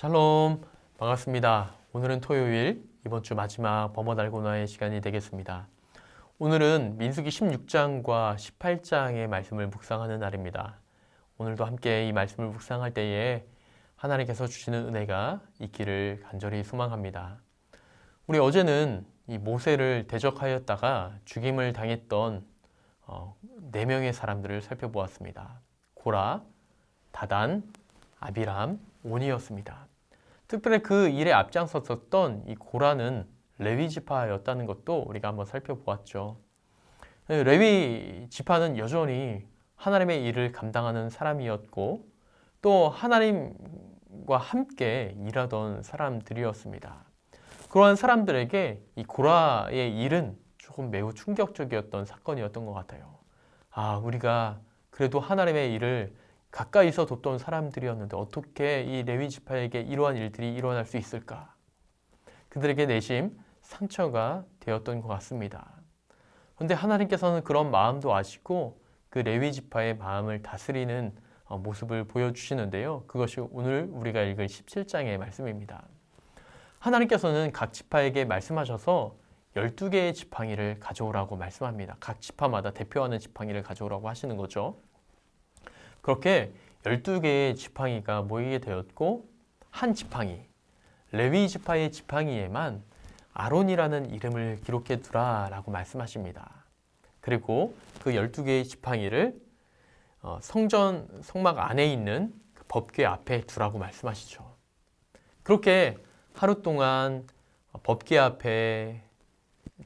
샬롬, 반갑습니다. 오늘은 토요일, 이번 주 마지막 범어달고나의 시간이 되겠습니다. 오늘은 민수기 16장과 18장의 말씀을 묵상하는 날입니다. 오늘도 함께 이 말씀을 묵상할 때에 하나님께서 주시는 은혜가 있기를 간절히 소망합니다. 우리 어제는 이 모세를 대적하였다가 죽임을 당했던 4명의 사람들을 살펴보았습니다. 고라, 다단, 아비람, 온이었습니다. 특별히 그 일에 앞장섰었던 이 고라는 레위 지파였다는 것도 우리가 한번 살펴보았죠. 레위 지파는 여전히 하나님의 일을 감당하는 사람이었고 또 하나님과 함께 일하던 사람들이었습니다. 그러한 사람들에게 이 고라의 일은 조금 매우 충격적이었던 사건이었던 것 같아요. 우리가 그래도 하나님의 일을 가까이서 돕던 사람들이었는데 어떻게 이 레위 지파에게 이러한 일들이 일어날 수 있을까? 그들에게 내심 상처가 되었던 것 같습니다. 그런데 하나님께서는 그런 마음도 아시고 그 레위 지파의 마음을 다스리는 모습을 보여주시는데요. 그것이 오늘 우리가 읽을 17장의 말씀입니다. 하나님께서는 각 지파에게 말씀하셔서 12개의 지팡이를 가져오라고 말씀합니다. 각 지파마다 대표하는 지팡이를 가져오라고 하시는 거죠. 그렇게 12개의 지팡이가 모이게 되었고 한 지팡이, 레위 지파의 지팡이에만 아론이라는 이름을 기록해 두라 라고 말씀하십니다. 그리고 그 12개의 지팡이를 성막 안에 있는 그 법궤 앞에 두라고 말씀하시죠. 그렇게 하루 동안 법궤 앞에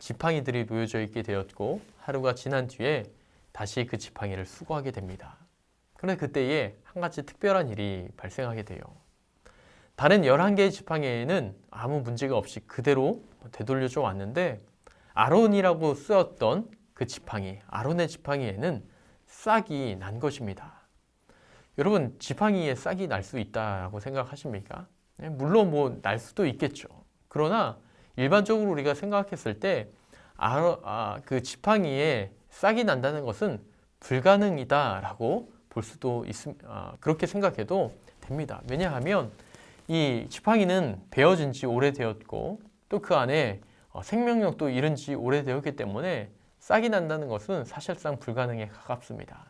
지팡이들이 놓여져 있게 되었고 하루가 지난 뒤에 다시 그 지팡이를 수거하게 됩니다. 그런데 그때에 한 가지 특별한 일이 발생하게 돼요. 다른 11개의 지팡이에는 아무 문제가 없이 그대로 되돌려져 왔는데 아론이라고 쓰였던 그 지팡이, 아론의 지팡이에는 싹이 난 것입니다. 여러분, 지팡이에 싹이 날 수 있다고 생각하십니까? 물론 날 수도 있겠죠. 그러나 일반적으로 우리가 생각했을 때 그 지팡이에 싹이 난다는 것은 불가능이다라고 볼 수도 그렇게 생각해도 됩니다. 왜냐하면 이 지팡이는 베어진 지 오래되었고 또 그 안에 생명력도 잃은 지 오래되었기 때문에 싹이 난다는 것은 사실상 불가능에 가깝습니다.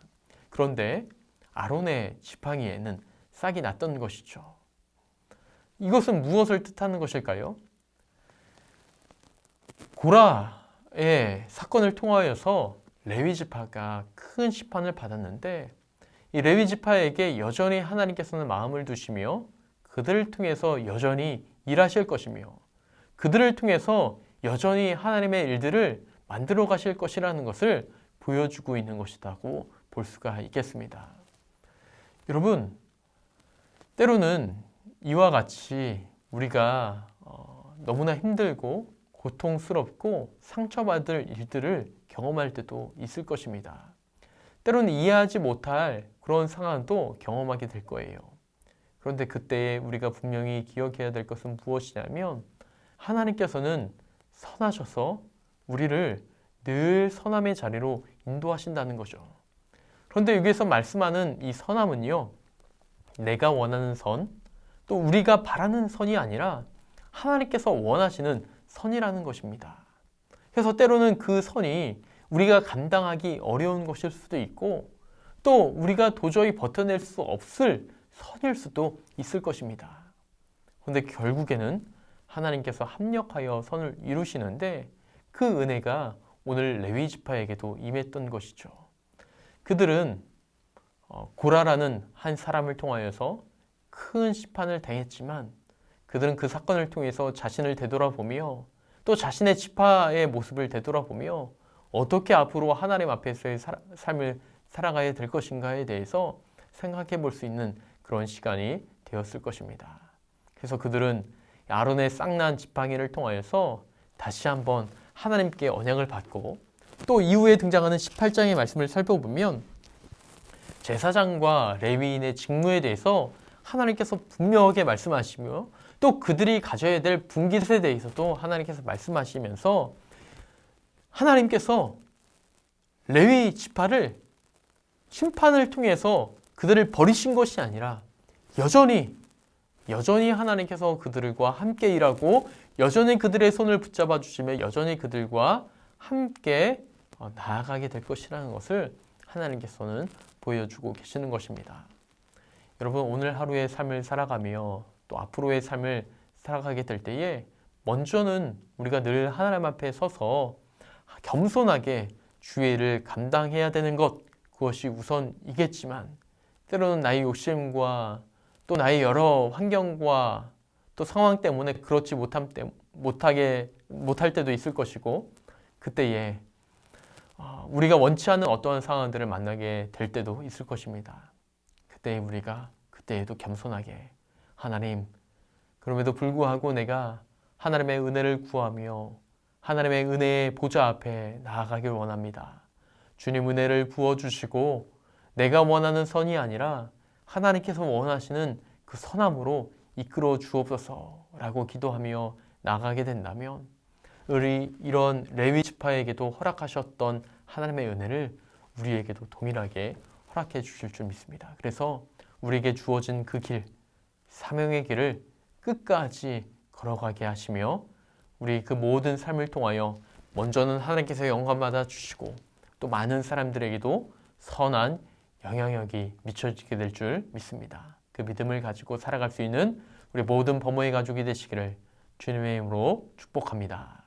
그런데 아론의 지팡이에는 싹이 났던 것이죠. 이것은 무엇을 뜻하는 것일까요? 고라의 사건을 통하여서 레위 지파가 큰 심판을 받았는데 이 레위 지파에게 여전히 하나님께서는 마음을 두시며 그들을 통해서 여전히 일하실 것이며 그들을 통해서 여전히 하나님의 일들을 만들어 가실 것이라는 것을 보여주고 있는 것이라고 볼 수가 있겠습니다. 여러분, 때로는 이와 같이 우리가 너무나 힘들고 고통스럽고 상처받을 일들을 경험할 때도 있을 것입니다. 때로는 이해하지 못할 그런 상황도 경험하게 될 거예요. 그런데 그때 우리가 분명히 기억해야 될 것은 무엇이냐면 하나님께서는 선하셔서 우리를 늘 선함의 자리로 인도하신다는 거죠. 그런데 여기서 말씀하는 이 선함은요, 내가 원하는 선, 또 우리가 바라는 선이 아니라 하나님께서 원하시는 선이라는 것입니다. 그래서 때로는 그 선이 우리가 감당하기 어려운 것일 수도 있고 또 우리가 도저히 버텨낼 수 없을 선일 수도 있을 것입니다. 그런데 결국에는 하나님께서 합력하여 선을 이루시는데 그 은혜가 오늘 레위 지파에게도 임했던 것이죠. 그들은 고라라는 한 사람을 통하여서 큰 심판을 당했지만 그들은 그 사건을 통해서 자신을 되돌아보며 또 자신의 지파의 모습을 되돌아보며 어떻게 앞으로 하나님 앞에서의 삶을 살아가야 될 것인가에 대해서 생각해 볼 수 있는 그런 시간이 되었을 것입니다. 그래서 그들은 아론의 싹난 지팡이를 통하여서 다시 한번 하나님께 언약을 받고 또 이후에 등장하는 18장의 말씀을 살펴보면 제사장과 레위인의 직무에 대해서 하나님께서 분명하게 말씀하시며 또 그들이 가져야 될 분깃에 대해서도 하나님께서 말씀하시면서 하나님께서 레위 지파를 심판을 통해서 그들을 버리신 것이 아니라 여전히 여전히 하나님께서 그들과 함께 일하고 여전히 그들의 손을 붙잡아 주시며 여전히 그들과 함께 나아가게 될 것이라는 것을 하나님께서는 보여주고 계시는 것입니다. 여러분, 오늘 하루의 삶을 살아가며 또 앞으로의 삶을 살아가게 될 때에 먼저는 우리가 늘 하나님 앞에 서서 겸손하게 주의 일을 감당해야 되는 것, 그것이 우선이겠지만 때로는 나의 욕심과 또 나의 여러 환경과 또 상황 때문에 그렇지 못할 때도 있을 것이고 그때에 우리가 원치 않는 어떠한 상황들을 만나게 될 때도 있을 것입니다. 그때에 우리가 그때에도 겸손하게 하나님, 그럼에도 불구하고 내가 하나님의 은혜를 구하며 하나님의 은혜의 보좌 앞에 나아가길 원합니다. 주님 은혜를 부어주시고 내가 원하는 선이 아니라 하나님께서 원하시는 그 선함으로 이끌어 주옵소서라고 기도하며 나가게 된다면 우리 이런 레위 지파에게도 허락하셨던 하나님의 은혜를 우리에게도 동일하게 허락해 주실 줄 믿습니다. 그래서 우리에게 주어진 그 길, 사명의 길을 끝까지 걸어가게 하시며 우리 그 모든 삶을 통하여 먼저는 하나님께서 영광 받아 주시고 또 많은 사람들에게도 선한 영향력이 미쳐지게 될 줄 믿습니다. 그 믿음을 가지고 살아갈 수 있는 우리 모든 범호의 가족이 되시기를 주님의 이름으로 축복합니다.